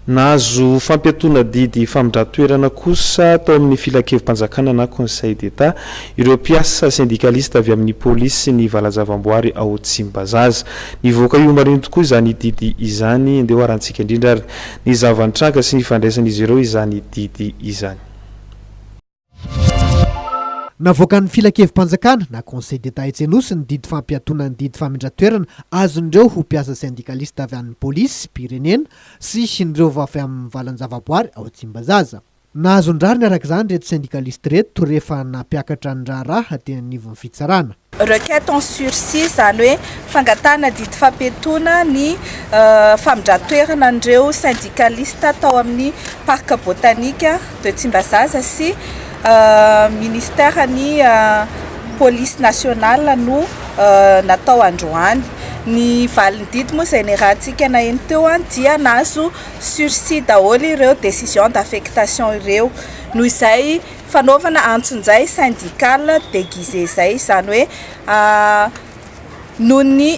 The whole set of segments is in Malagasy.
nahazo fampiatona didy famindra-toerana kosa tao amin'ny filakevim-panjakana na conseil d'état ireo mpiasa syndicaliste avy amin'ny polisy sy ny valazavam-boary ao Tsimbazaza. Nivoaka io mariny tokoa izany didy izany, andeha arantsika indrindra ary ny zavan-tranga sy ny fandraisan'izy ireo izany didy izany. Navoaka ny filakevim-panjakana na conseil d'état Etsenosy ny didy fampiatona ny didy famindra-toerana azon'ireo ho mpiasa syndicaliste avy amin'ny polisy pirenena sy ireo avy amin'ny valan-javaboary ao Tsimbazaza. Nahazo ndrariny arak'izany reto syndicaliste reto rehefa nampiakatra ny raharaha teny anivon'ny fitsarana. Requête en sursis zany hoe fangatana didy fampiatona ny famindra-toerana an'ireo syndicaliste tao amin'ny parc botanique de Tsimbazaza sy ministère ny police nationale no natao androany. Ny valin-didy moa izay nirahantsika naheno teo dia nahazo sursis daholo ireo décision d'affectation ireo, noho izay fanaovana antsinjay syndical déguisé zay, zany hoe noho ny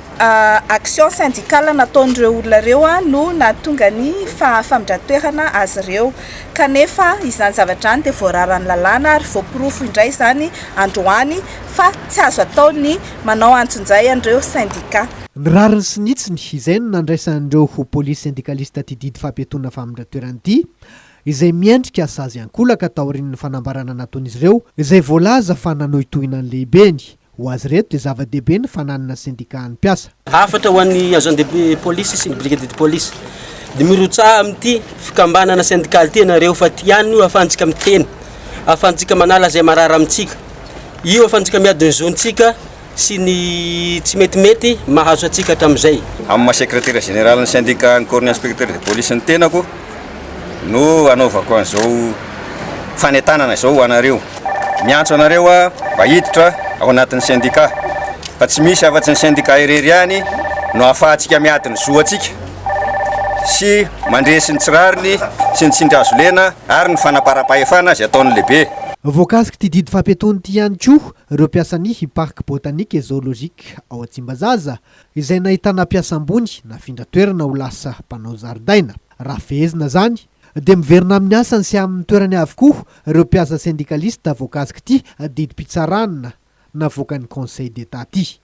action syndicale nataon'ireo olona ireo no nahatonga ny famindra-toerana azy ireo, kanefa izany zavatra dia voararan'ny lalàna ary voapirofo indray izany androany fa tsy azo atao ny manao antsinjay an'ireo syndicat. Ny rariny sy nitsiny izay no nandraisan'ireo ho polisy syndicaliste ty didy fampiatona famindra-toerana ity, izay miendrika sazy ankolaka tao aorian'ny fanambarana nataon'izy ireo, izay voalaza fa nanohitohina ny lehibeny. Ho azy reto dia zava-dehibe ny fananana syndicat ny mpiasa. Afatra ho an'ny agent de police sy ny brigade de police. Dia mirotsaha amin'ity fikambanana syndical ty nareo fa ty ihany io ahafahantsika miteny, ahafahantsika manala izay marara amintsika. Io ahafahantsika miady ny zontsika sy ny tsy metimety mahazo atsika hatramin'izay. Amin'ny secrétaire général ny syndicat ny corps ny inspecteur de police ny tenako no anaovako an'izao fanetanana izao anareo. Miantso anareo mba hiditra ao anatin'ny syndicat, fa tsy misy afa-tsy ny syndicat irery ihany no ahafahantsika miady ny zoantsika sy mandresy ny tsirariny sy ny tsindrazo lena ary ny fanaparam-pahefana izay ataon'ny lehibe. Voakasiky ty didy fampiatony ty ihany koa ireo mpiasany parc botanique et zoologique ao Tsimbazaza izay nahitana mpiasam-bony nafindra toerana ho lasa mpanao zaridaina. Raha fehezina zany dia miverina amin'ny asany sy amin'ny toerany avokoa ireo mpiasa syndicaliste voakasiky ty didy mpitsaranana navoaka ny conseil d'état ty.